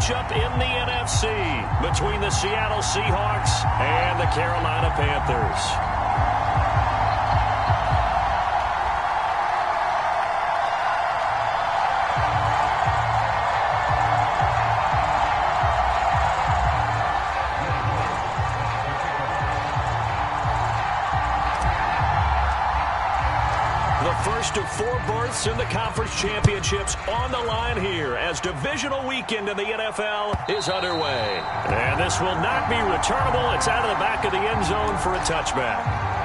matchup in the NFC between the Seattle Seahawks and the Carolina Panthers. First of 4 berths in the conference championships on the line here as divisional weekend in the NFL is underway. And this will not be returnable. It's out of the back of the end zone for a touchback.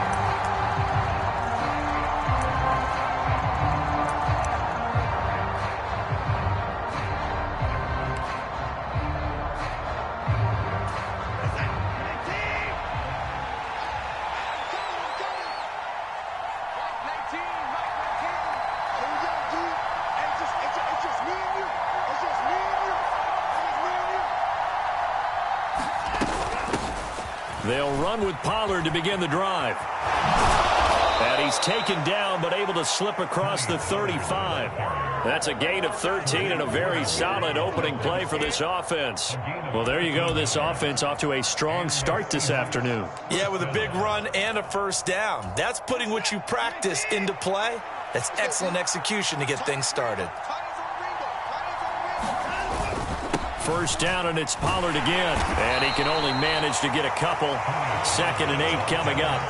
They'll run with Pollard to begin the drive. And he's taken down but able to slip across the 35. That's a gain of 13 and a very solid opening play for this offense. Well, there you go. This offense off to a strong start this afternoon. Yeah, with a big run and a first down. That's putting what you practice into play. That's excellent execution to get things started. First down, and it's Pollard again. And he can only manage to get a couple. 2nd and 8 coming up.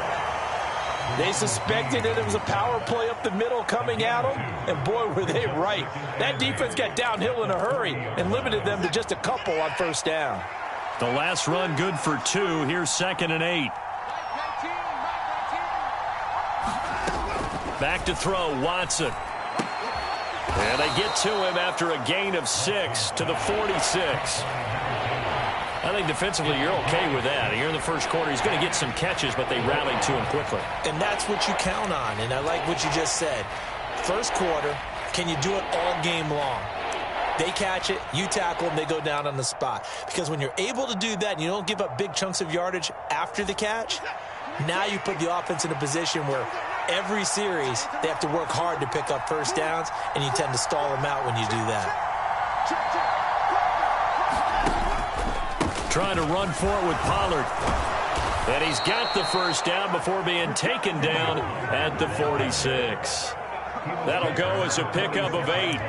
They suspected that it was a power play up the middle coming at them, and boy, were they right. That defense got downhill in a hurry and limited them to just a couple on first down. The last run good for 2. Here's 2nd and 8. Back to throw, Watson. And they get to him after a gain of 6 to the 46. I think defensively you're okay with that. Here in the first quarter, he's going to get some catches, but they rallied to him quickly. And that's what you count on, and I like what you just said. First quarter, can you do it all game long? They catch it, you tackle them, they go down on the spot. Because when you're able to do that and you don't give up big chunks of yardage after the catch, now you put the offense in a position where every series they have to work hard to pick up first downs, and you tend to stall them out when you do that. Trying to run for it with Pollard. And he's got the first down before being taken down at the 46. That'll go as a pickup of 8.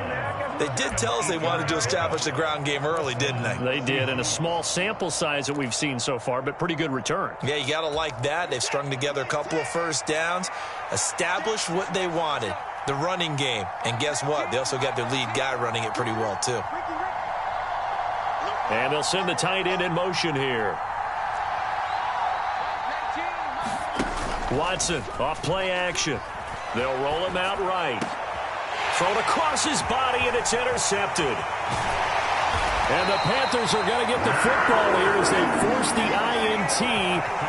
They did tell us they wanted to establish the ground game early, didn't they? They did, and a small sample size that we've seen so far, but pretty good return. Yeah, you got to like that. They've strung together a couple of first downs, established what they wanted, the running game. And guess what? They also got their lead guy running it pretty well, too. And they'll send the tight end in motion here. Watson off play action. They'll roll him out right. Thrown across his body, and it's intercepted. And the Panthers are going to get the football here as they force the INT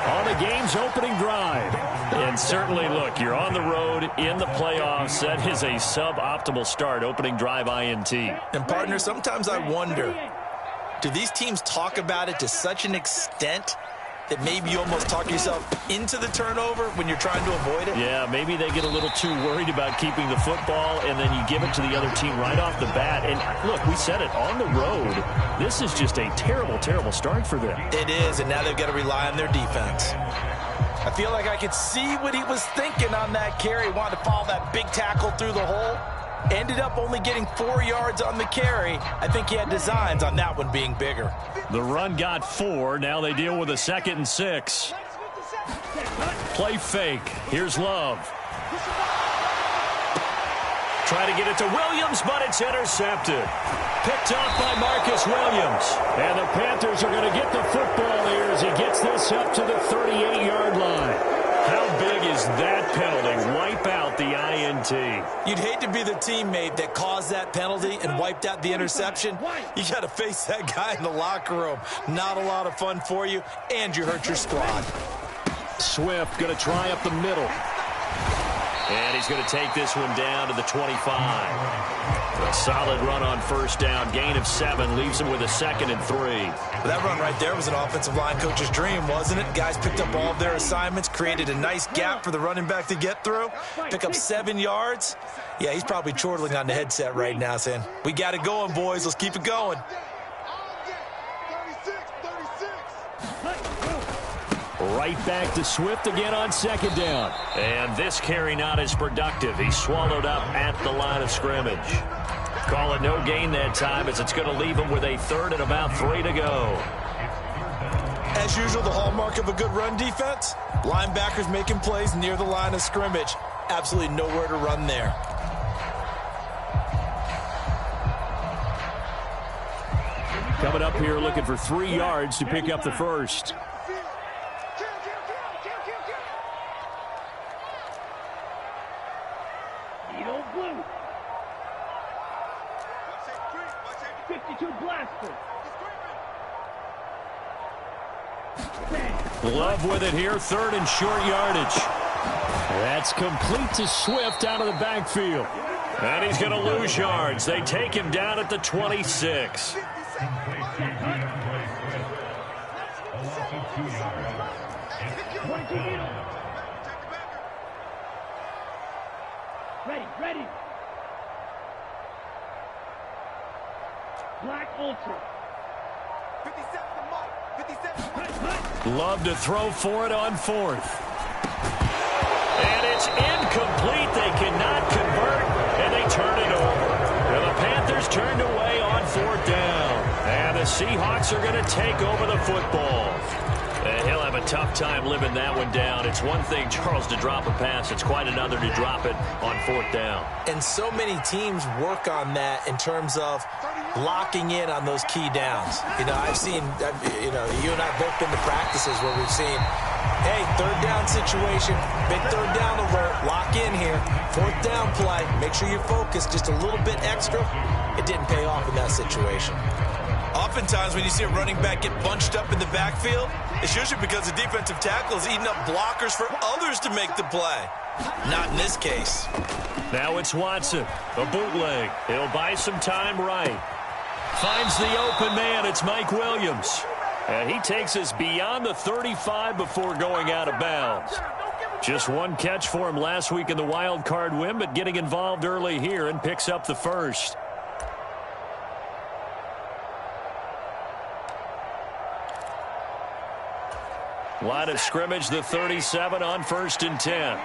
on the game's opening drive. And certainly, look, you're on the road in the playoffs. That is a suboptimal start, opening drive INT. And, partner, sometimes I wonder, do these teams talk about it to such an extent that maybe you almost talk yourself into the turnover when you're trying to avoid it? Yeah, maybe they get a little too worried about keeping the football, and then you give it to the other team right off the bat. And, look, we said it, on the road, this is just a terrible, terrible start for them. It is, and now they've got to rely on their defense. I feel like I could see what he was thinking on that carry. He wanted to follow that big tackle through the hole. Ended up only getting 4 yards on the carry. I think he had designs on that one being bigger. The run got 4. Now they deal with a 2nd and 6. Play fake. Here's Love. Try to get it to Williams, but it's intercepted. Picked off by Marcus Williams. And the Panthers are going to get the football here as he gets this up to the 38-yard line. How big is that penalty? Wipe out the INT. You'd hate to be the teammate that caused that penalty and wiped out the interception. You got to face that guy in the locker room. Not a lot of fun for you, and you hurt your squad. Swift going to try up the middle. And he's going to take this one down to the 25. A solid run on first down. Gain of 7 leaves him with a 2nd and 3. That run right there was an offensive line coach's dream, wasn't it? Guys picked up all of their assignments, created a nice gap for the running back to get through, pick up 7 yards. Yeah, he's probably chortling on the headset right now saying, we got it going, boys. Let's keep it going. Right back to Swift again on second down. And this carry not as productive. He's swallowed up at the line of scrimmage. Call it no gain that time as it's going to leave him with a third and about 3 to go. As usual, the hallmark of a good run defense, linebackers making plays near the line of scrimmage. Absolutely nowhere to run there. Coming up here looking for 3 yards to pick up the first. Blue. 52 blaster. Love with it here, third and short yardage. That's complete to Swift out of the backfield. And he's going to lose yards. They take him down at the 26. Ready. Black Ultra. 57. Love to throw for it on fourth. And it's incomplete. They cannot convert, and they turn it over. And the Panthers turned away on fourth down. And the Seahawks are going to take over the football. And he'll have a tough time living that one down. It's one thing, Charles, to drop a pass. It's quite another to drop it on fourth down. And so many teams work on that in terms of locking in on those key downs. I've seen, you and I both been to practices where we've seen, hey, third down situation, big third down alert, lock in here, fourth down play, make sure you're focused just a little bit extra. It didn't pay off in that situation. Oftentimes when you see a running back get bunched up in the backfield, it's usually because the defensive tackle is eating up blockers for others to make the play. Not in this case. Now it's Watson, a bootleg. He'll buy some time right. Finds the open man. It's Mike Williams. And he takes us beyond the 35 before going out of bounds. Just one catch for him last week in the wild card win, but getting involved early here and picks up the first. Line of scrimmage, the 37 on 1st and 10.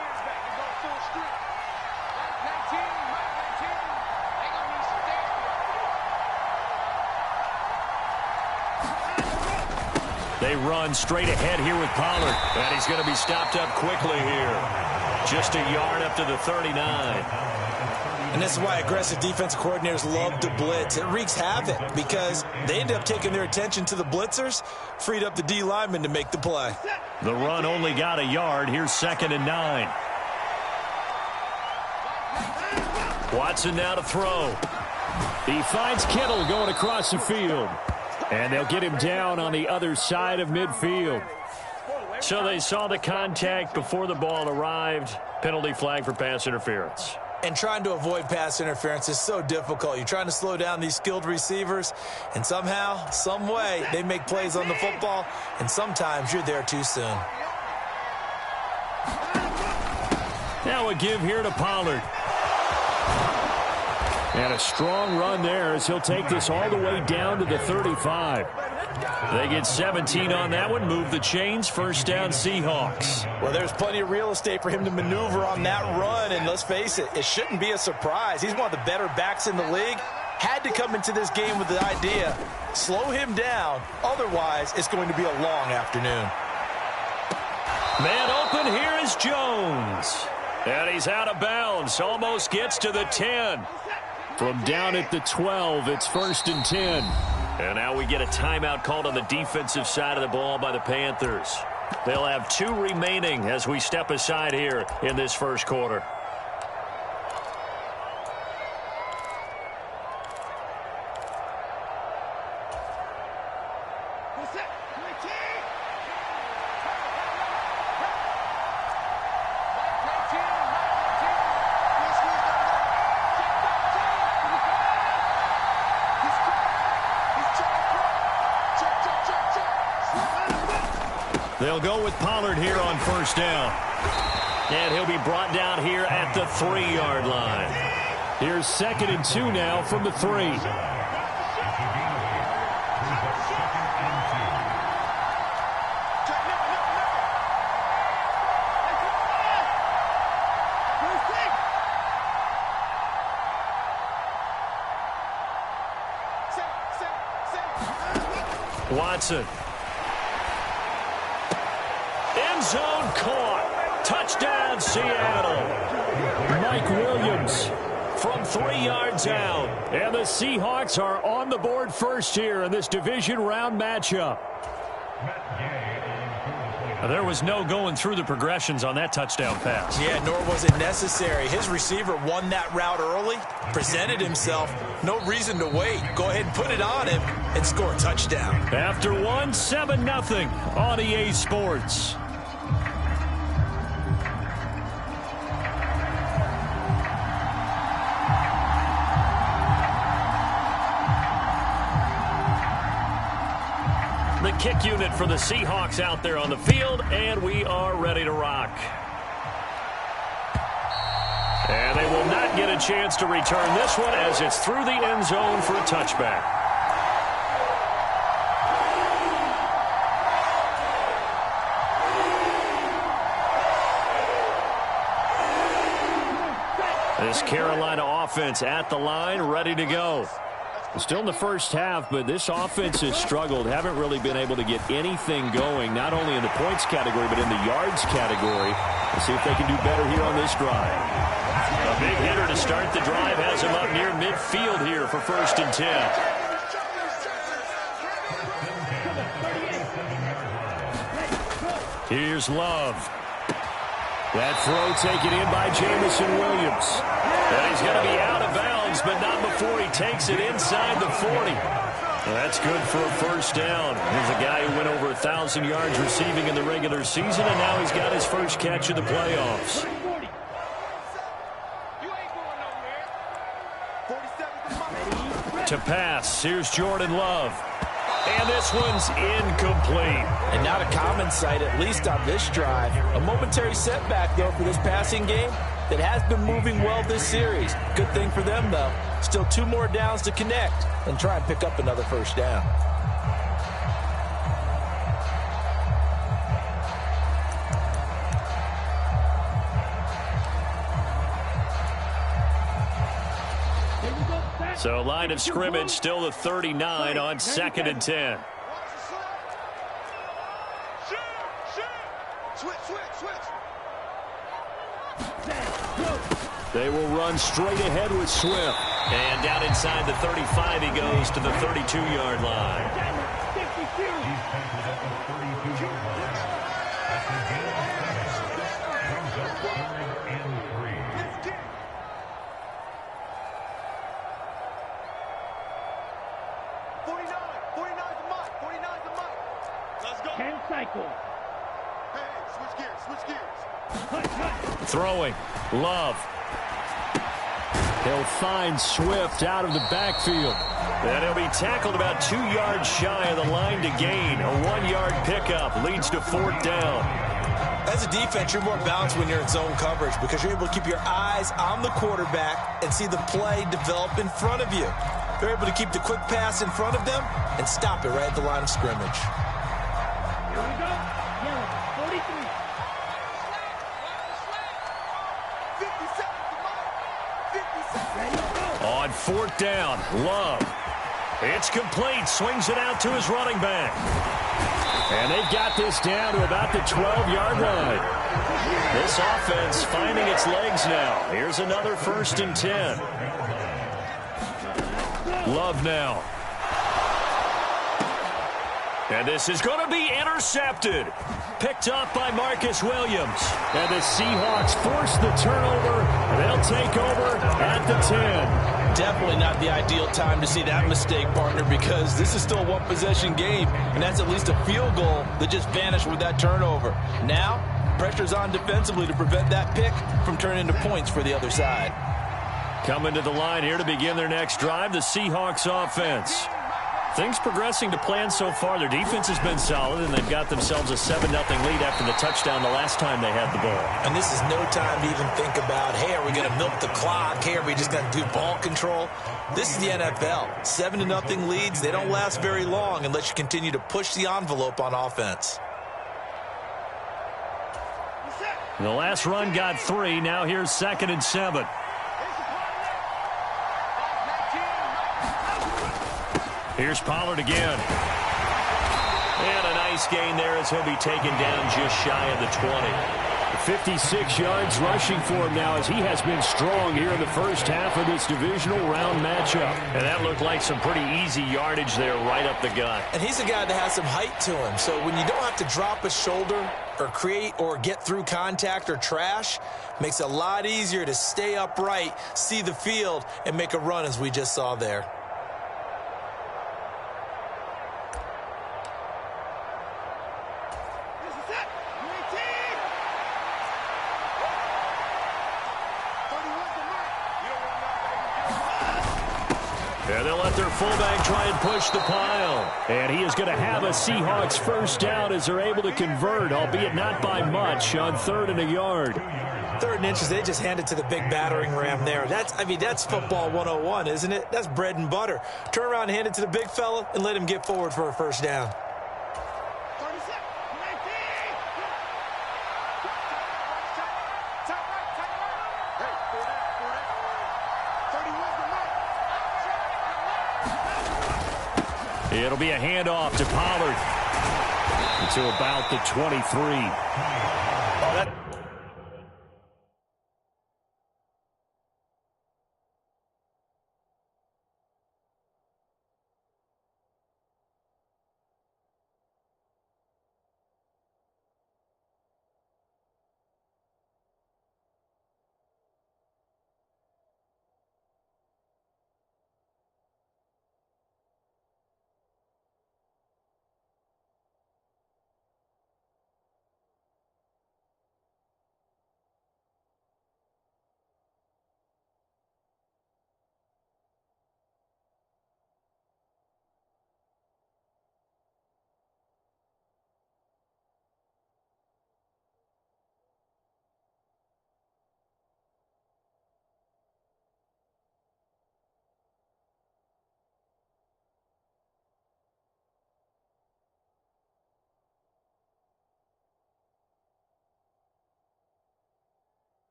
They run straight ahead here with Pollard. And he's going to be stopped up quickly here. Just a yard up to the 39. And this is why aggressive defensive coordinators love to blitz. It wreaks havoc because they end up taking their attention to the blitzers, freed up the D lineman to make the play. The run only got a yard. Here's 2nd and 9. Watson now to throw. He finds Kittle going across the field. And they'll get him down on the other side of midfield. So they saw the contact before the ball arrived. Penalty flag for pass interference. And trying to avoid pass interference is so difficult. You're trying to slow down these skilled receivers, and somehow, some way, they make plays on the football, and sometimes you're there too soon. Now a give here to Pollard. And a strong run there as he'll take this all the way down to the 35. They get 17 on that one, move the chains, first down Seahawks. Well, there's plenty of real estate for him to maneuver on that run, and let's face it, it shouldn't be a surprise. He's one of the better backs in the league. Had to come into this game with the idea, slow him down, otherwise it's going to be a long afternoon. Man open, here is Jones. And he's out of bounds, almost gets to the 10. From down at the 12, it's 1st and 10. And now we get a timeout called on the defensive side of the ball by the Panthers. They'll have 2 remaining as we step aside here in this first quarter. They'll go with Pollard here on first down. And he'll be brought down here at the 3-yard line. Here's 2nd and 2 now from the 3. Watson. End zone caught. Touchdown, Seattle. Mike Williams from 3 yards out. And the Seahawks are on the board first here in this division round matchup. There was no going through the progressions on that touchdown pass. Yeah, nor was it necessary. His receiver won that route early, presented himself. No reason to wait. Go ahead and put it on him and score a touchdown. After 7-0 on EA Sports. The kick unit for the Seahawks out there on the field, and we are ready to rock. And they will not get a chance to return this one as it's through the end zone for a touchback. This Carolina offense at the line, ready to go. Still in the first half, but this offense has struggled. Haven't really been able to get anything going, not only in the points category, but in the yards category. Let's see if they can do better here on this drive. A big hitter to start the drive has him up near midfield here for 1st and 10. Here's Love. That throw taken in by Jamison Williams. And he's going to be out of bounds, but not before he takes it inside the 40. Well, that's good for a first down. Here's a guy who went over 1,000 yards receiving in the regular season, and now he's got his first catch of the playoffs. To pass, here's Jordan Love. And this one's incomplete. And not a common sight, at least on this drive. A momentary setback, though, for this passing game that has been moving well this series. Good thing for them, though. Still 2 more downs to connect and try and pick up another first down. So line of scrimmage still the 39 on 2nd and 10. They will run straight ahead with Swift. And down inside the 35 he goes to the 32-yard line. Throwing. Love. He'll find Swift out of the backfield. And he'll be tackled about 2 yards shy of the line to gain. A 1-yard pickup leads to 4th down. As a defense, you're more balanced when you're in zone coverage because you're able to keep your eyes on the quarterback and see the play develop in front of you. They're able to keep the quick pass in front of them and stop it right at the line of scrimmage. Here we go. Yellow, 43. On 4th down, Love. It's complete. Swings it out to his running back. And they've got this down to about the 12-yard line. This offense finding its legs now. Here's another 1st and 10. Love now. And this is going to be intercepted. Picked up by Marcus Williams. And the Seahawks force the turnover. They'll take over at the 10. Definitely not the ideal time to see that mistake, partner, because this is still a one-possession game, and that's at least a field goal that just vanished with that turnover. Now, pressure's on defensively to prevent that pick from turning into points for the other side. Coming to the line here to begin their next drive, the Seahawks offense. Things progressing to plan so far. Their defense has been solid, and they've got themselves a 7-0 lead after the touchdown the last time they had the ball. And this is no time to even think about, hey, are we going to milk the clock? Hey, are we just going to do ball control? This is the NFL. 7-0 leads, they don't last very long unless you continue to push the envelope on offense. The last run got 3. Now here's 2nd and 7. Here's Pollard again. And a nice gain there as he'll be taken down just shy of the 20. 56 yards rushing for him now as he has been strong here in the first half of this divisional round matchup. And that looked like some pretty easy yardage there right up the gut. And he's a guy that has some height to him. So when you don't have to drop a shoulder or create or get through contact or trash, makes it a lot easier to stay upright, see the field, and make a run as we just saw there. And they'll let their fullback try and push the pile. And he is going to have a Seahawks first down as they're able to convert, albeit not by much, on 3rd and a yard. 3rd and inches, they just hand it to the big battering ram there. That's football 101, isn't it? That's bread and butter. Turn around and hand it to the big fella and let him get forward for a first down. It'll be a handoff to Pollard to about the 23.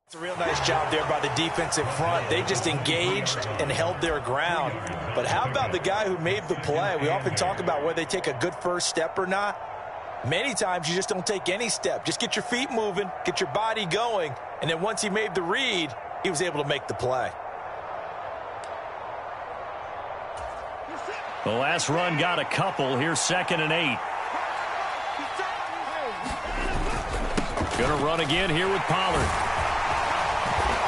It's a real nice job there by the defensive front. They just engaged and held their ground. But how about the guy who made the play? We often talk about whether they take a good first step or not. Many times you just don't take any step. Just get your feet moving, get your body going, and then once he made the read, he was able to make the play. The last run got a couple. Here's 2nd and 8. Going to run again here with Pollard.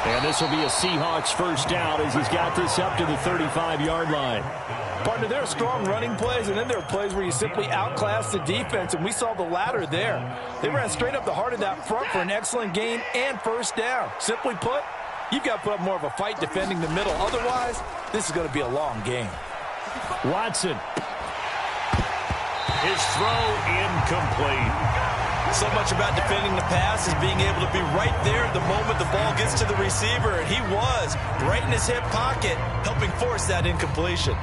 And this will be a Seahawks first down as he's got this up to the 35-yard line. Partner, there are strong running plays, and then there are plays where you simply outclass the defense, and we saw the latter there. They ran straight up the heart of that front for an excellent gain and first down. Simply put, you've got to put up more of a fight defending the middle. Otherwise, this is going to be a long game. Watson. His throw incomplete. So much about defending the pass is being able to be right there the moment the ball gets to the receiver, and he was right in his hip pocket, helping force that incompletion.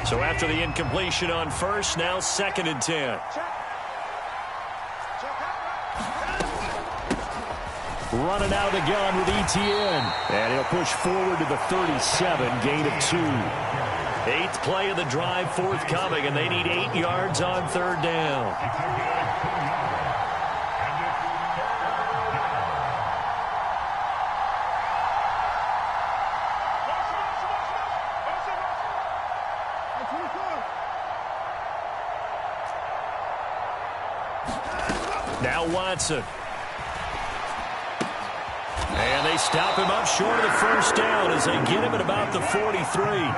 So after the incompletion on first, now 2nd and 10. Running out of the gun with Etienne. And he'll push forward to the 37, gain of 2. 8th play of the drive forthcoming, and they need 8 yards on 3rd down. Now Watson. And they stop him up short of the first down as they get him at about the 43.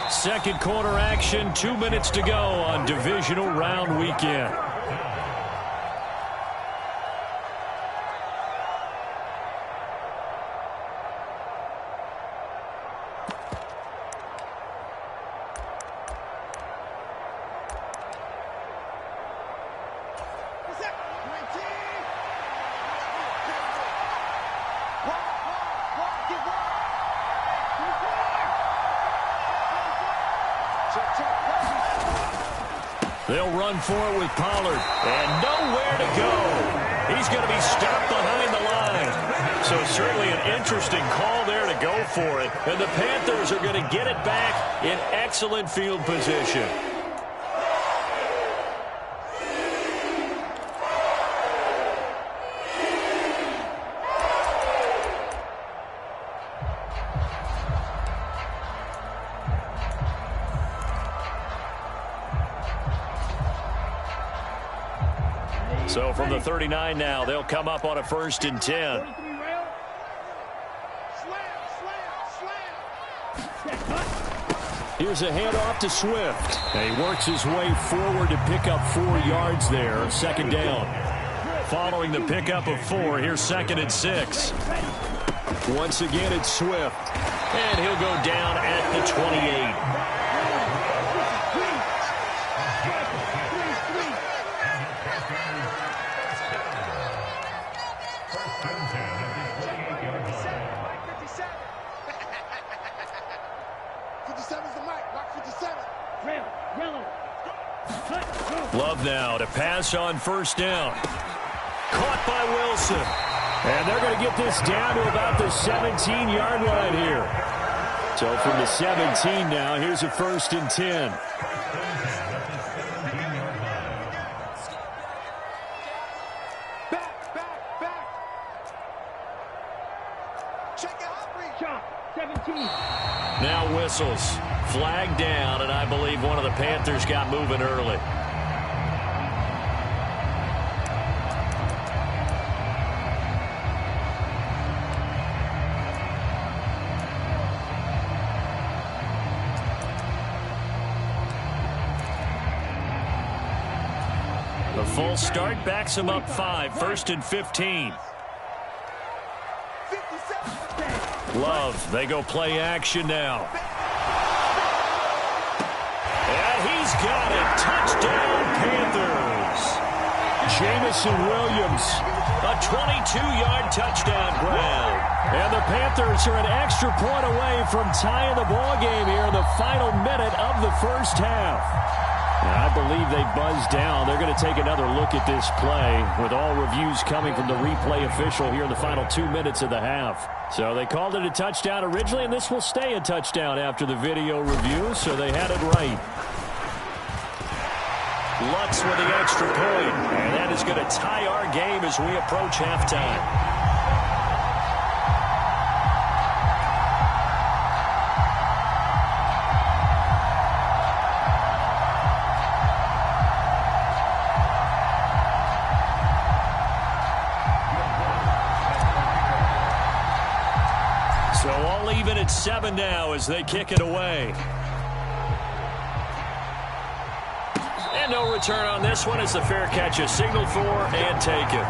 Second quarter action, 2 minutes to go on divisional round weekend. They'll run for it with Pollard. And nowhere to go. He's going to be stopped behind the line. So certainly an interesting call there to go for it. And the Panthers are going to get it back in excellent field position. So from the 39 now, they'll come up on a 1st and 10. Here's a handoff to Swift. And he works his way forward to pick up 4 yards there. Second down. Following the pickup of 4, here's 2nd and 6. Once again, it's Swift. And he'll go down at the 28. Love now to pass on 1st down. Caught by Wilson. And they're going to get this down to about the 17-yard line here. So from the 17 now, here's a 1st and 10. Now whistles. Flag down, and I believe one of the Panthers got moving early. The full start backs him up 5, 1st and 15. Love, they go play action now. And he's got it. Touchdown, Panthers. Jamison Williams, a 22-yard touchdown grab. And the Panthers are an extra point away from tying the ball game here in the final minute of the first half. I believe they buzzed down. They're going to take another look at this play with all reviews coming from the replay official here in the final 2 minutes of the half. So they called it a touchdown originally, and this will stay a touchdown after the video review, so they had it right. Lutz with the extra point, and that is going to tie our game as we approach halftime. So all even at 7 now as they kick it away. And no return on this one as the fair catch is signaled for and taken.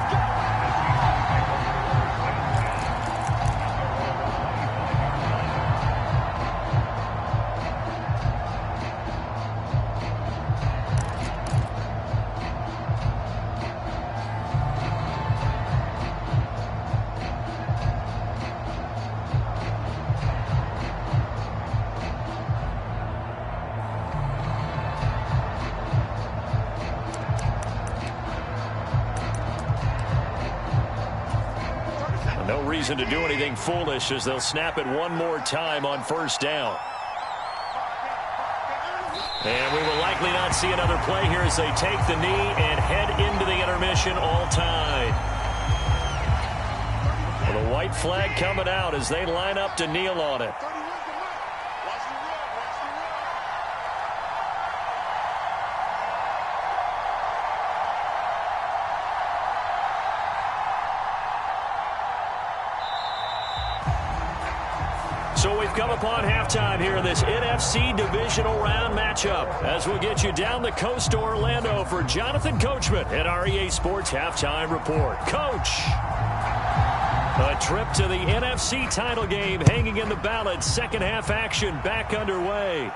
No reason to do anything foolish as they'll snap it one more time on 1st down. And we will likely not see another play here as they take the knee and head into the intermission all tied. Well, the white flag coming out as they line up to kneel on it. So we've come upon halftime here in this NFC divisional round matchup as we'll get you down the coast to Orlando for Jonathan Coachman at our EA Sports Halftime Report. Coach, a trip to the NFC title game hanging in the balance. Second half action back underway.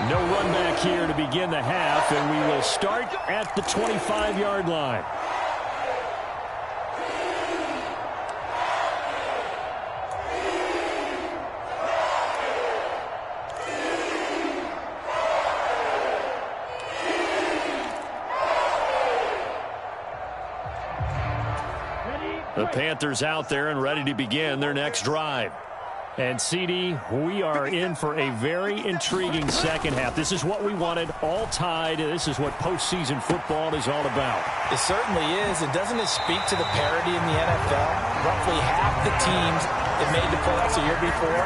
No run back here to begin the half, and we will start at the 25-yard line. The Panthers out there and ready to begin their next drive. And, CD, we are in for a very intriguing second half. This is what we wanted, all tied. This is what postseason football is all about. It certainly is. And doesn't it speak to the parity in the NFL? Roughly half the teams that made the playoffs a year before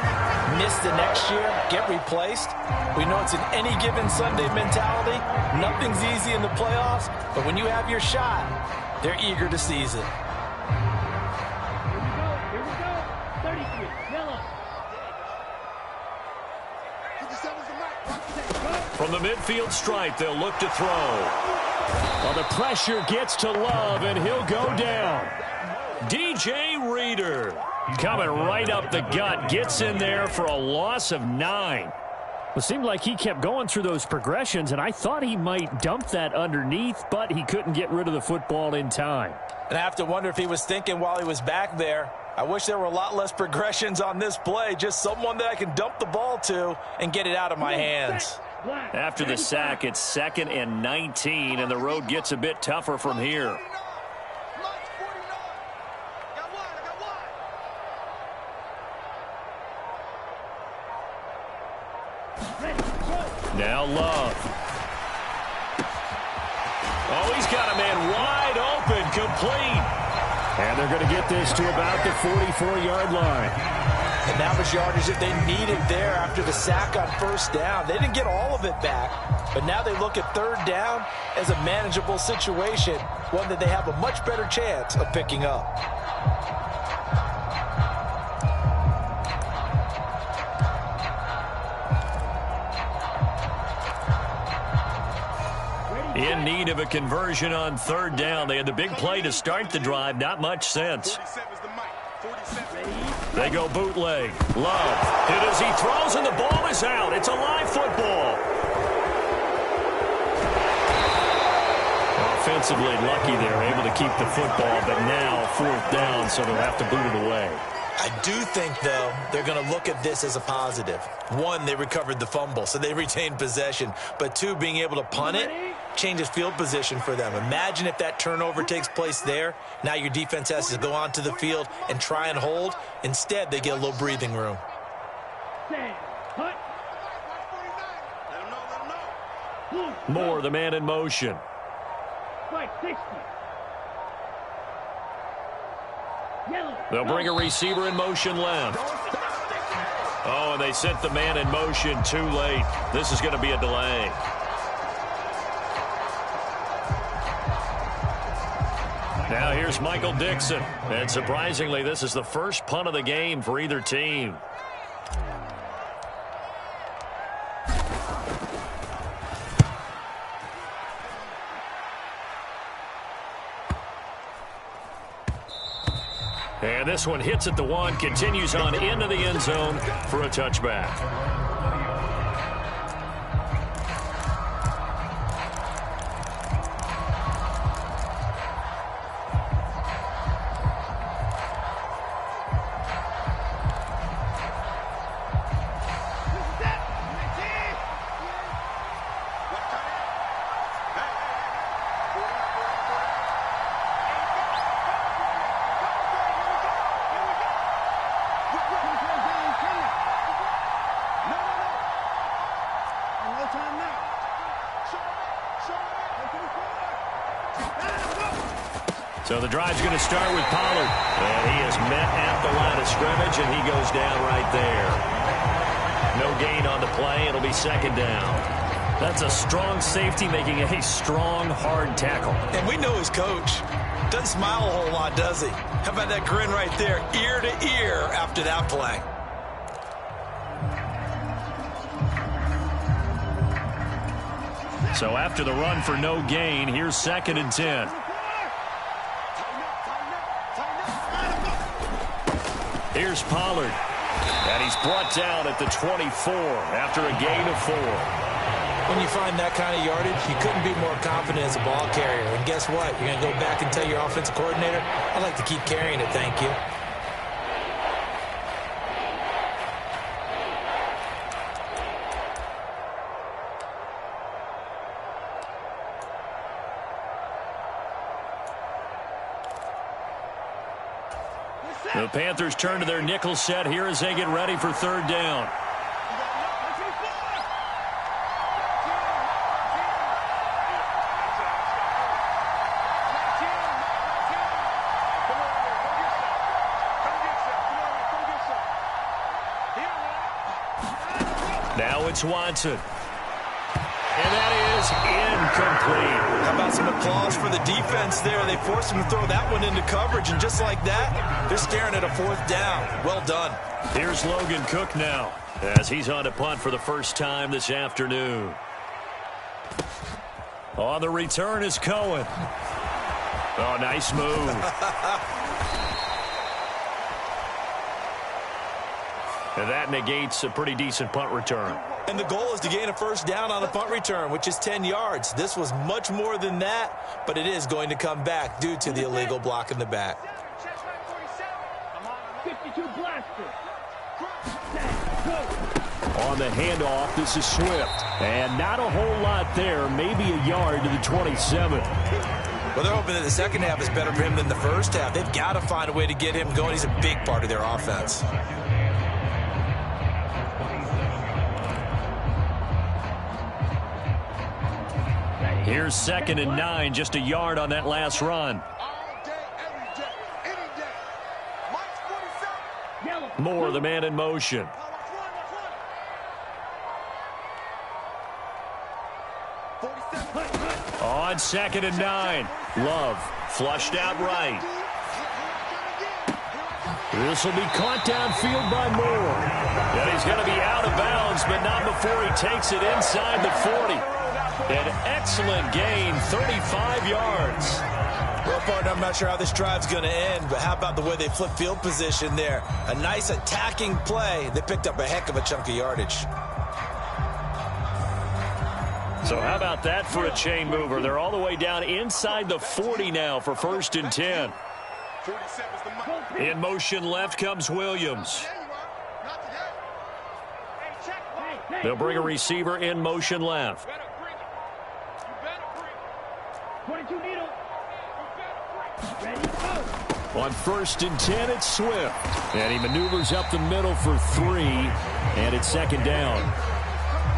miss the next year, get replaced. We know it's an any given Sunday mentality. Nothing's easy in the playoffs, but when you have your shot, they're eager to seize it. Here we go. 33, yellow. From the midfield stripe, they'll look to throw. Well, the pressure gets to Love, and he'll go down. DJ Reader coming right up the gut, gets in there for a loss of 9. It seemed like he kept going through those progressions, and I thought he might dump that underneath, but he couldn't get rid of the football in time. And I have to wonder if he was thinking while he was back there, I wish there were a lot less progressions on this play, just someone that I can dump the ball to and get it out of my hands. After the sack, it's 2nd and 19, and the road gets a bit tougher from here. Now Love. Oh, he's got a man wide open, complete. And they're going to get this to about the 44-yard line. And that was yardage that they needed there after the sack on first down. They didn't get all of it back, but now they look at third down as a manageable situation, one that they have a much better chance of picking up. In need of a conversion on third down. They had the big play to start the drive. Not much sense. They go bootleg. Love. Hit as he throws, and the ball is out. It's a live football. Offensively lucky they're able to keep the football, but now 4th down, so they'll have to boot it away. I do think, though, they're going to look at this as a positive. 1, they recovered the fumble, so they retained possession. But 2, being able to punt it changes field position for them. Imagine if that turnover takes place there. Now your defense has to go onto the field and try and hold. Instead, they get a little breathing room. Moore, the man in motion. They'll bring a receiver in motion left. Oh, and they sent the man in motion too late. This is going to be a delay. Now here's Michael Dixon. And surprisingly, this is the first punt of the game for either team. And this one hits at the 1, continues on into the end zone for a touchback. So the drive's going to start with Pollard. And he is met at the line of scrimmage, and he goes down right there. No gain on the play. It'll be 2nd down. That's a strong safety making a strong, hard tackle. And we know his coach. Doesn't smile a whole lot, does he? How about that grin right there, ear to ear after that play? So after the run for no gain, here's 2nd and 10. Here's Pollard. And he's brought down at the 24 after a gain of 4. When you find that kind of yardage, you couldn't be more confident as a ball carrier. And guess what? You're going to go back and tell your offensive coordinator, I'd like to keep carrying it, thank you. The Panthers turn to their nickel set here as they get ready for 3rd down. Now it's Watson. And that is incomplete. How about some applause for the defense there? They forced him to throw that one into coverage, and just like that, they're staring at a 4th down. Well done. Here's Logan Cook now as he's on to punt for the first time this afternoon. On the return is Cohen. Oh, nice move. And that negates a pretty decent punt return. And the goal is to gain a 1st down on the punt return, which is 10 yards. This was much more than that, but it is going to come back due to the illegal block in the back. 52 blaster. On the handoff, this is Swift. And not a whole lot there, maybe a yard to the 27. Well, they're hoping that the second half is better for him than the first half. They've got to find a way to get him going. He's a big part of their offense. Here's 2nd and 9, just a yard on that last run. Moore, the man in motion. On 2nd and 9, Love flushed out right. This will be caught downfield by Moore. And he's going to be out of bounds, but not before he takes it inside the 40. An excellent gain, 35 yards. Well, partner, I'm not sure how this drive's going to end, but how about the way they flip field position there? A nice attacking play. They picked up a heck of a chunk of yardage. So how about that for a chain mover? They're all the way down inside the 40 now for 1st and 10. In motion left comes Williams. They'll bring a receiver in motion left. 22 needle. Ready, go. On 1st and 10, it's Swift. And he maneuvers up the middle for 3. And it's 2nd down.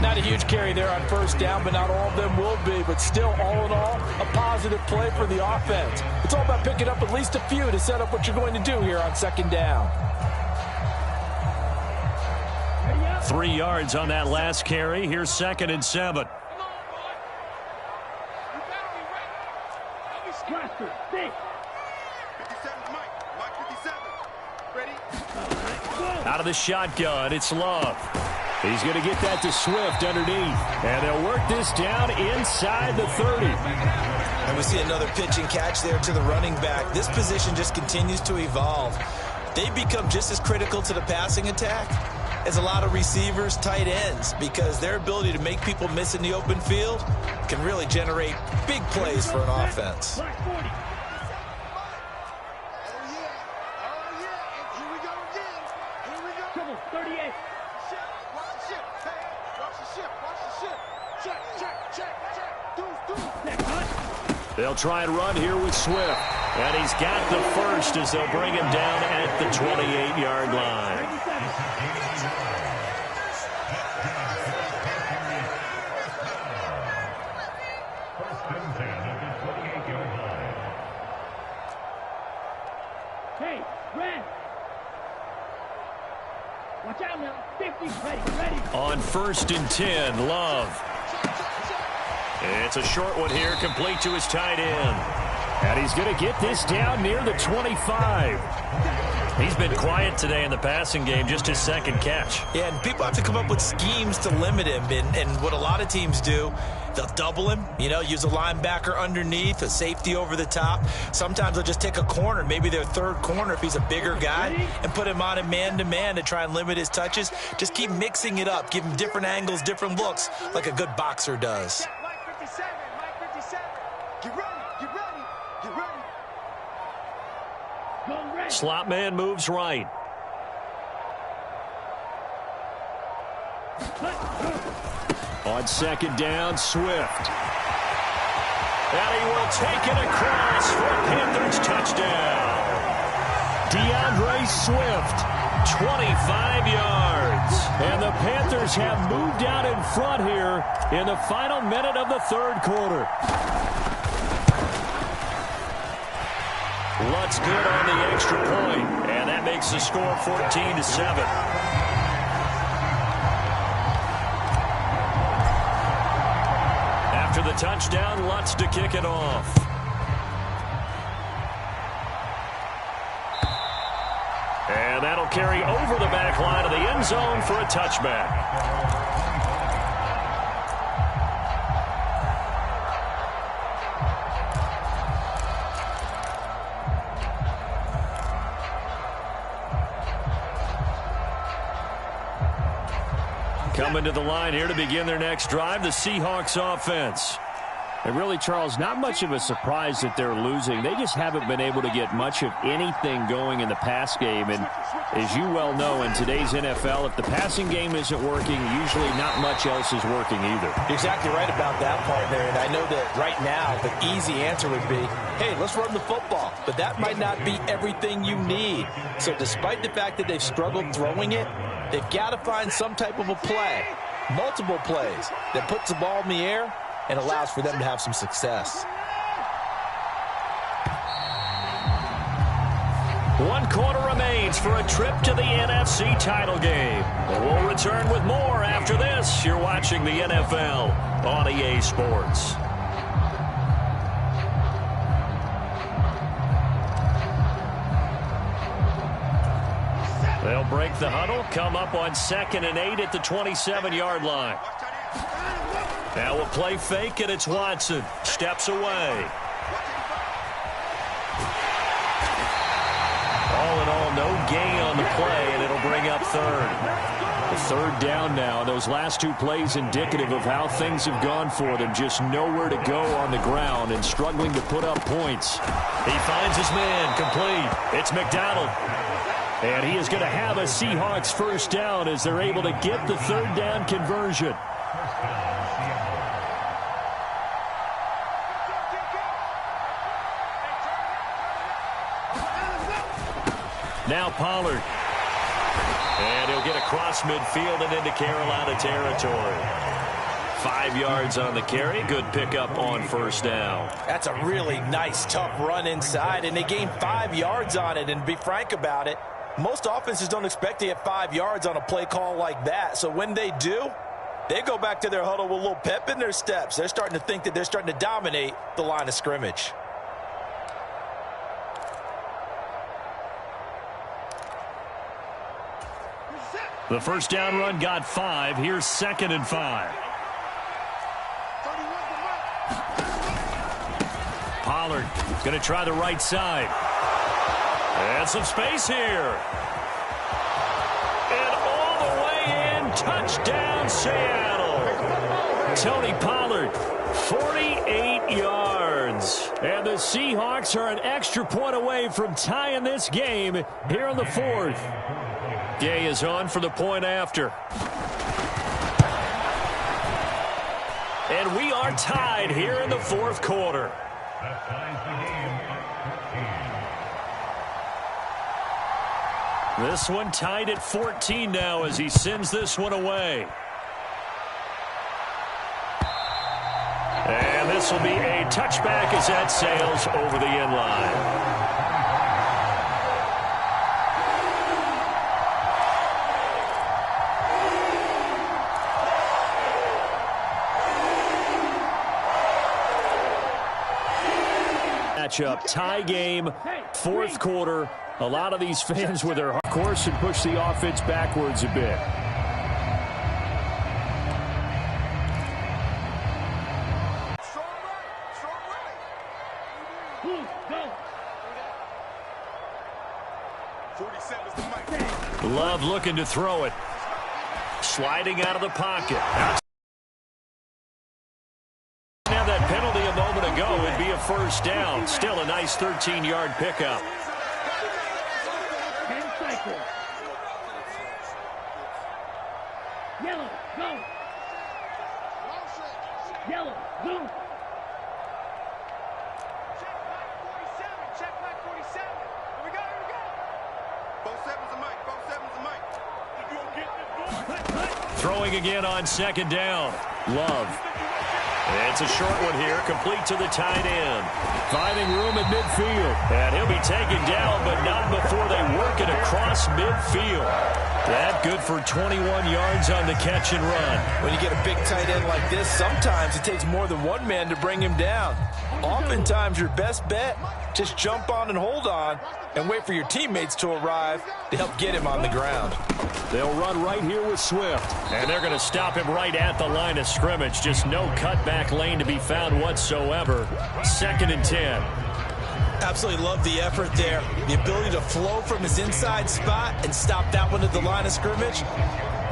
Not a huge carry there on 1st down, but not all of them will be. But still, all in all, a positive play for the offense. It's all about picking up at least a few to set up what you're going to do here on 2nd down. 3 yards on that last carry. Here's 2nd and 7. Blaster, stay. Out of the shotgun, it's Love. He's going to get that to Swift underneath. And they'll work this down inside the 30. And we see another pitch and catch there to the running back. This position just continues to evolve. They become just as critical to the passing attack as a lot of receivers, tight ends, because their ability to make people miss in the open field can really generate big plays for an offense. Black 40. Trouble, 38. They'll try and run here with Swift. And he's got the first as they'll bring him down at the 28-yard line. Hey, red. Watch out now. 50, ready. On 1st and 10, Love. It's a short one here, complete to his tight end. And he's going to get this down near the 25. He's been quiet today in the passing game, just his second catch. Yeah, and people have to come up with schemes to limit him. And what a lot of teams do, they'll double him, use a linebacker underneath, a safety over the top. Sometimes they'll just take a corner, maybe their third corner if he's a bigger guy, and put him on a man-to-man to try and limit his touches. Just keep mixing it up. Give him different angles, different looks, like a good boxer does. Mike 57, Mike 57. Get ready, get ready, get ready. Go ready. Slot man moves right. On second down, Swift. And he will take it across for a Panthers touchdown. DeAndre Swift, 25 yards. And the Panthers have moved out in front here in the final minute of the third quarter. Lutz good on the extra point, and that makes the score 14-7. After the touchdown, Lutz to kick it off. And that'll carry over the back line of the end zone for a touchback. Coming to the line here to begin their next drive, the Seahawks offense. And really, Charles, not much of a surprise that they're losing. They just haven't been able to get much of anything going in the pass game. And as you well know, in today's NFL, if the passing game isn't working, usually not much else is working either. You're exactly right about that, partner. And I know that right now the easy answer would be, hey, let's run the football. But that might not be everything you need. So despite the fact that they've struggled throwing it, they've got to find some type of a play, multiple plays, that puts the ball in the air and allows for them to have some success. 1 quarter remains for a trip to the NFC title game. We'll return with more after this. You're watching the NFL on EA Sports. They'll break the huddle, come up on 2nd and 8 at the 27-yard line. Now we'll play fake, and it's Watson. Steps away. All in all, no gain on the play, and it'll bring up third. The third down now, and those last 2 plays indicative of how things have gone for them. Just nowhere to go on the ground and struggling to put up points. He finds his man, complete. It's McDonald. And he is going to have a Seahawks first down as they're able to get the third down conversion. Now Pollard. And he'll get across midfield and into Carolina territory. 5 yards on the carry. Good pickup on first down. That's a really nice, tough run inside, and they gained 5 yards on it. And to be frank about it, most offenses don't expect to get 5 yards on a play call like that. So when they do, they go back to their huddle with a little pep in their steps. They're starting to think that they're starting to dominate the line of scrimmage. The first down run got 5. Here's 2nd and 5. Pollard going to try the right side. And some space here. And all the way in. Touchdown, Seattle. Tony Pollard, 48 yards. And the Seahawks are an extra point away from tying this game here in the 4th. Gay is on for the point after. And we are tied here in the 4th quarter. This one tied at 14 now as he sends this one away. And this will be a touchback as that sails over the end line. matchup. Tie game, fourth quarter. A lot of these fans with their course and push the offense backwards a bit. Love looking to throw it. Sliding out of the pocket. Have that penalty a moment ago. It'd be a first down. Still a nice 13-yard pickup. 10 cycles. Yellow, go. Yellow, go. Check back 47. Here we go, here we go. Both sevens a mic, both sevens a mic. Throwing again on second down. Love. It's a short one here, complete to the tight end. Finding room at midfield. And he'll be taken down, but not before they work it across midfield. That good for 21 yards on the catch and run. When you get a big tight end like this, sometimes it takes more than one man to bring him down. Oftentimes, your best bet, just jump on and hold on and wait for your teammates to arrive to help get him on the ground. They'll run right here with Swift. And they're going to stop him right at the line of scrimmage. Just no cutback lane to be found whatsoever. 2nd and 10. Absolutely love the effort there. The ability to flow from his inside spot and stop that one at the line of scrimmage.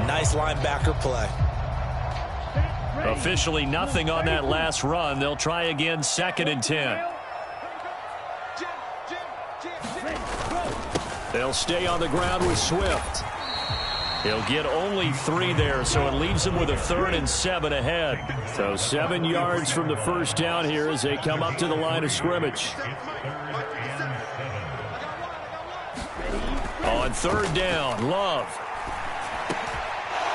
Nice linebacker play. Officially nothing on that last run. They'll try again 2nd and 10. They'll stay on the ground with Swift. He'll get only 3 there, so it leaves him with a 3rd and 7 ahead. So 7 yards from the first down here as they come up to the line of scrimmage. On 3rd down, Love.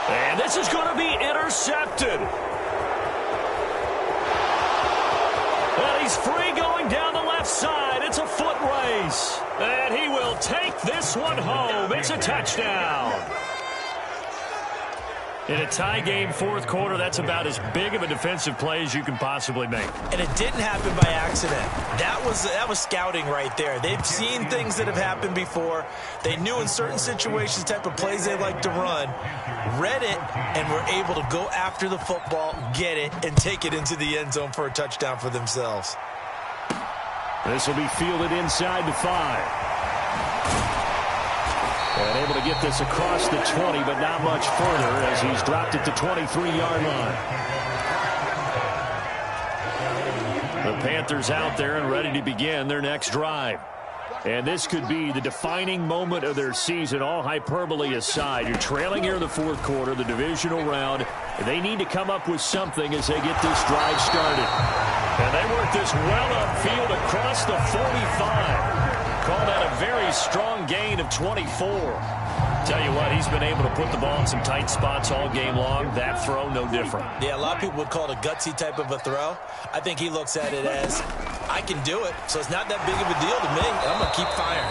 And this is going to be intercepted. And he's free going down the left side. It's a foot race. And he will take this one home. It's a touchdown. In a tie game, fourth quarter, that's about as big of a defensive play as you can possibly make. And it didn't happen by accident. That was scouting right there. They've seen things that have happened before. They knew in certain situations the type of plays they like to run, read it, and were able to go after the football, get it, and take it into the end zone for a touchdown for themselves. This will be fielded inside the 5. And able to get this across the 20, but not much further as he's dropped it to 23-yard line. The Panthers out there and ready to begin their next drive. And this could be the defining moment of their season, all hyperbole aside. You're trailing here in the fourth quarter, the divisional round. They need to come up with something as they get this drive started. And they work this well upfield across the 45. Call that a very strong gain of 24. Tell you what, he's been able to put the ball in some tight spots all game long. That throw, no different. Yeah, a lot of people would call it a gutsy type of a throw. I think he looks at it as, I can do it, so it's not that big of a deal to me. I'm going to keep firing.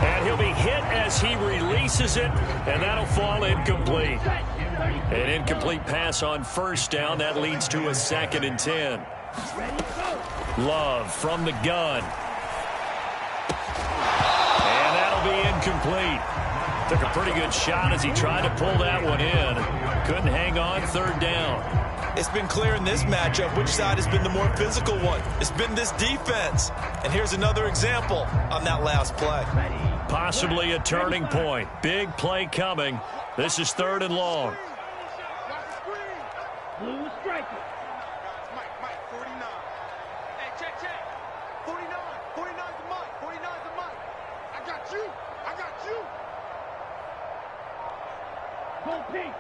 And he'll be hit as he releases it, and that'll fall incomplete. An incomplete pass on first down. That leads to a 2nd and 10. Love from the gun. And that'll be incomplete. Took a pretty good shot as he tried to pull that one in. Couldn't hang on, 3rd down. It's been clear in this matchup which side has been the more physical one. It's been this defense. And here's another example on that last play. Possibly a turning point. Big play coming. This is 3rd and long. Blue striker. Mike, 49. Hey, check. 49. 49's the mic. 49's the mic. I got you. Go pink.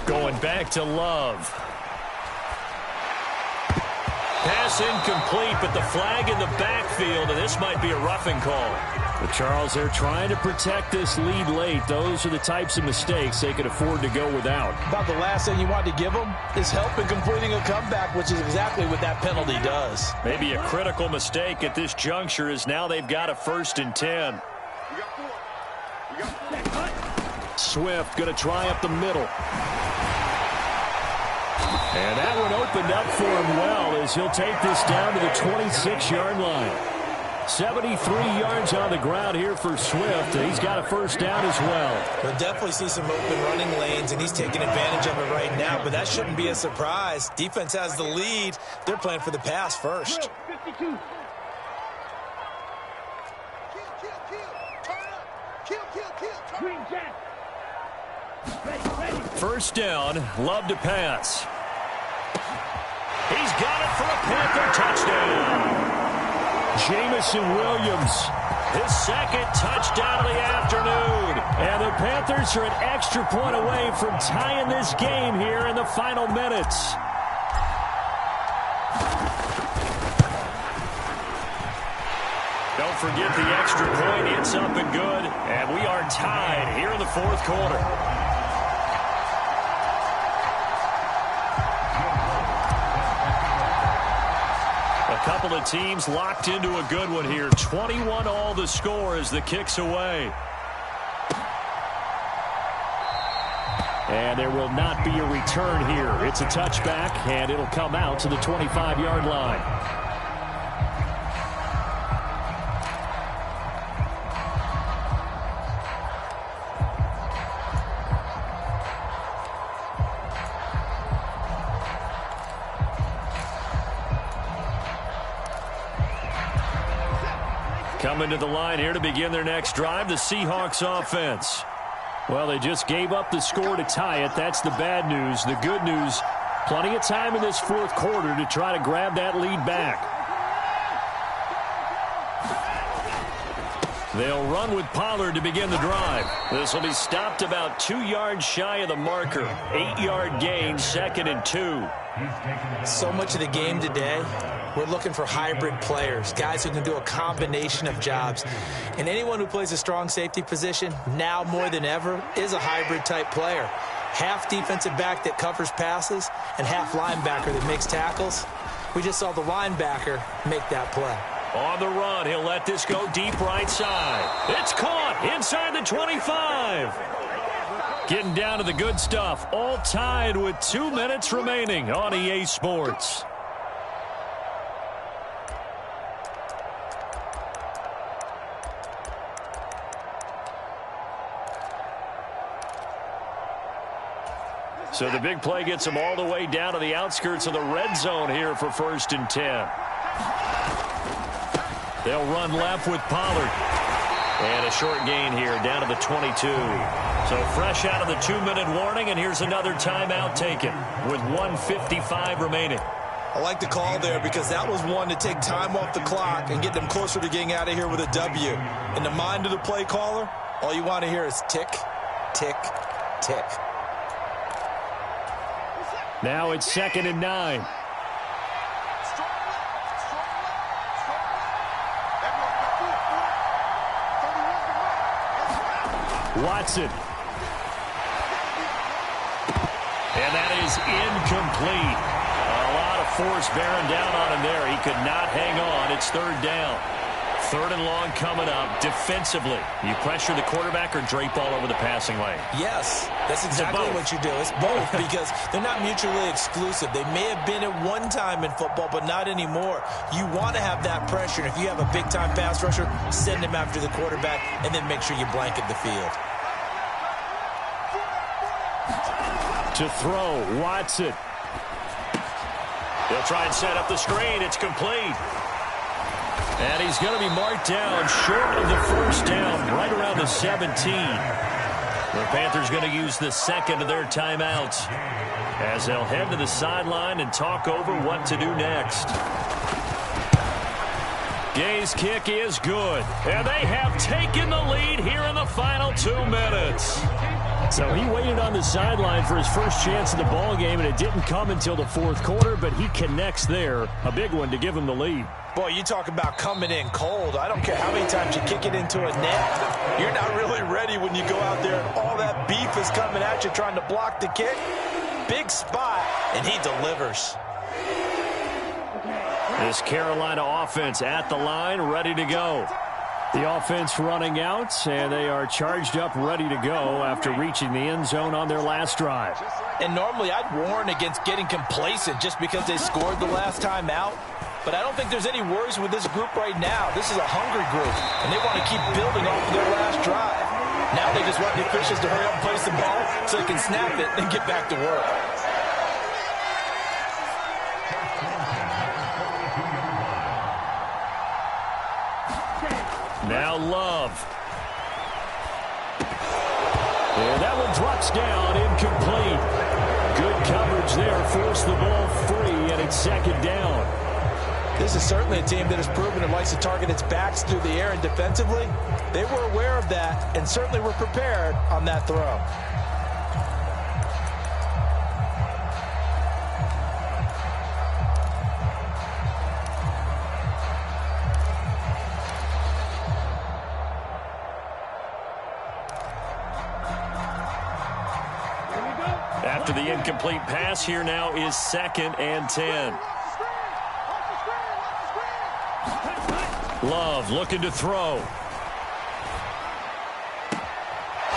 Going back to Love. Pass incomplete, but the flag in the backfield, and this might be a roughing call. But Charles, they're trying to protect this lead late. Those are the types of mistakes they could afford to go without. About the last thing you want to give them is help in completing a comeback, which is exactly what that penalty does. Maybe a critical mistake at this juncture is now they've got a 1st and 10. Swift going to try up the middle. And that one opened up for him well as he'll take this down to the 26-yard line. 73 yards on the ground here for Swift. He's got a first down as well. We'll definitely see some open running lanes, and he's taking advantage of it right now, but that shouldn't be a surprise. Defense has the lead. They're playing for the pass first. 52. Green Jack. Ready. First down, Love to pass. He's got it for a Panther touchdown. Jamison Williams, his second touchdown of the afternoon. And the Panthers are an extra point away from tying this game here in the final minutes. Don't forget the extra point. It's up and good. And we are tied here in the fourth quarter. A couple of teams locked into a good one here. 21 all the score as the kick's away. And there will not be a return here. It's a touchback, and it'll come out to the 25-yard line. Coming to the line here to begin their next drive, the Seahawks offense. Well, they just gave up the score to tie it. That's the bad news. The good news, plenty of time in this fourth quarter to try to grab that lead back. They'll run with Pollard to begin the drive. This will be stopped about 2 yards shy of the marker. 8-yard gain, 2nd and 2. So much of the game today, we're looking for hybrid players, guys who can do a combination of jobs. And anyone who plays a strong safety position, now more than ever, is a hybrid-type player. Half defensive back that covers passes and half linebacker that makes tackles. We just saw the linebacker make that play. On the run, he'll let this go deep right side. It's caught inside the 25. Getting down to the good stuff. All tied with 2 minutes remaining on EA Sports. So the big play gets them all the way down to the outskirts of the red zone here for 1st and 10. They'll run left with Pollard. And a short gain here down to the 22. So fresh out of the 2-minute warning, and here's another timeout taken with 1:55 remaining. I like the call there because that was one to take time off the clock and get them closer to getting out of here with a W. In the mind of the play caller, all you want to hear is tick, tick, tick. Now it's 2nd and 9. Watson. And that is incomplete. A lot of force bearing down on him there. He could not hang on. It's 3rd down. 3rd and long coming up. Defensively, you pressure the quarterback or drape all over the passing lane? Yes, that's exactly what you do. It's both because they're not mutually exclusive. They may have been at one time in football, but not anymore. You want to have that pressure. And if you have a big-time pass rusher, send him after the quarterback and then make sure you blanket the field. To throw, Watson. They'll try and set up the screen. It's complete. And he's going to be marked down short of the 1st down, right around the 17. The Panthers going to use the 2nd of their timeouts as they'll head to the sideline and talk over what to do next. Gay's kick is good, and they have taken the lead here in the final 2 minutes. So he waited on the sideline for his first chance of the ball game, and it didn't come until the 4th quarter, but he connects there. A big one to give him the lead. Boy, you talk about coming in cold. I don't care how many times you kick it into a net. You're not really ready when you go out there and all that beef is coming at you trying to block the kick. Big spot, and he delivers. This Carolina offense at the line, ready to go. The offense running out, and they are charged up, ready to go after reaching the end zone on their last drive. And normally I'd warn against getting complacent just because they scored the last time out. But I don't think there's any worries with this group right now. This is a hungry group, and they want to keep building off of their last drive. Now they just want the officials to hurry up and place the ball so they can snap it and get back to work. Now Love. And that one drops down, incomplete. Good coverage there, forced the ball free, and it's second down. This is certainly a team that has proven it likes to target its backs through the air, and defensively, they were aware of that and certainly were prepared on that throw. After the incomplete pass, here now is 2nd and 10. Love looking to throw.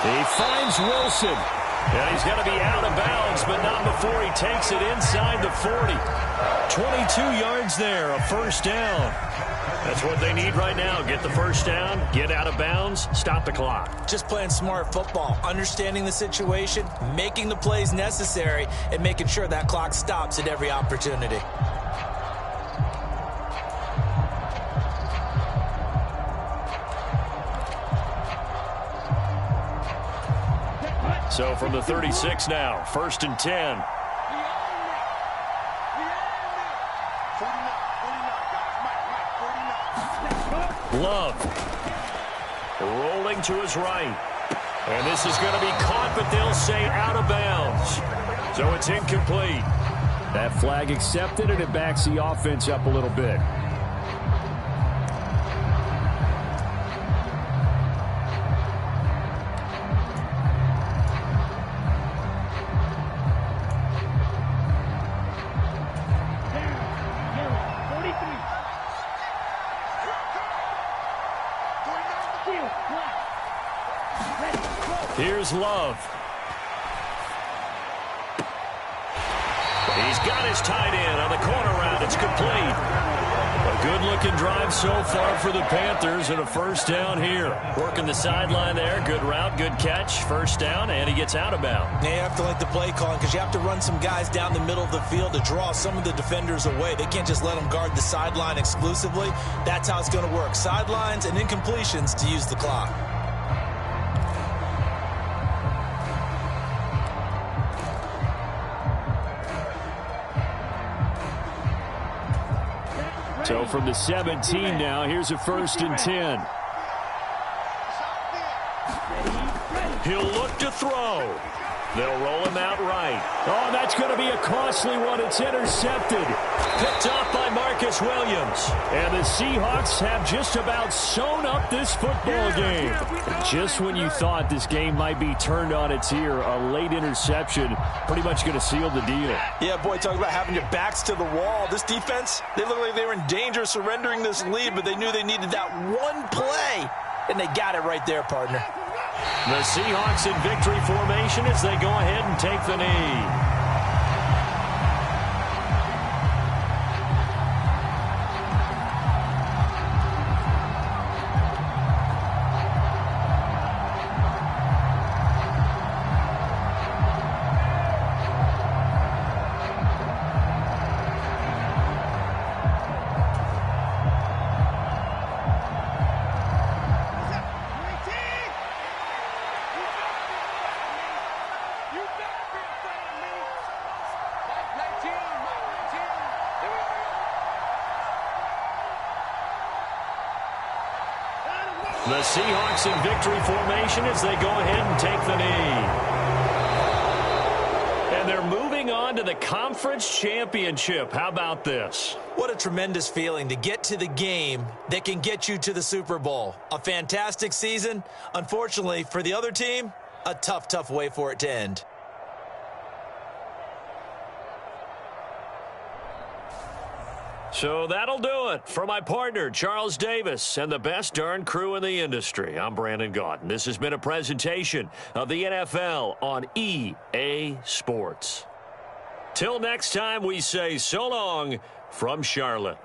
He finds Wilson. And he's going to be out of bounds, but not before he takes it inside the 40. 22 yards there, a first down. That's what they need right now. Get the first down, get out of bounds, stop the clock. Just playing smart football, understanding the situation, making the plays necessary, and making sure that clock stops at every opportunity. So from the 36 now, 1st and 10. Love. Rolling to his right. And this is going to be caught, but they'll say out of bounds. So it's incomplete. That flag accepted, and it backs the offense up a little bit. Here's Love. He's got his tight end on the corner route. It's complete. A good-looking drive so far for the Panthers, and a first down here. Working the sideline there. Good route, good catch. First down, and he gets out of bounds. You have to like the play calling because you have to run some guys down the middle of the field to draw some of the defenders away. They can't just let them guard the sideline exclusively. That's how it's going to work. Sidelines and incompletions to use the clock. So from the 17 now, here's a 1st and 10. He'll look to throw. They'll roll him out right. Oh, that's going to be a costly one. It's intercepted. Picked off by Marcus Williams. And the Seahawks have just about sewn up this football game. Just when you thought this game might be turned on its ear, a late interception pretty much going to seal the deal. Yeah, boy, talk about having your backs to the wall. This defense, they look like they were in danger of surrendering this lead, but they knew they needed that one play, and they got it right there, partner. The Seahawks in victory formation as they go ahead and take the knee. The Seahawks in victory formation as they go ahead and take the knee. And they're moving on to the conference championship. How about this? What a tremendous feeling to get to the game that can get you to the Super Bowl. A fantastic season. Unfortunately, for the other team, a tough, tough way for it to end. So that'll do it. For my partner, Charles Davis, and the best darn crew in the industry, I'm Brandon Gaudin. This has been a presentation of the NFL on EA Sports. Till next time, we say so long from Charlotte.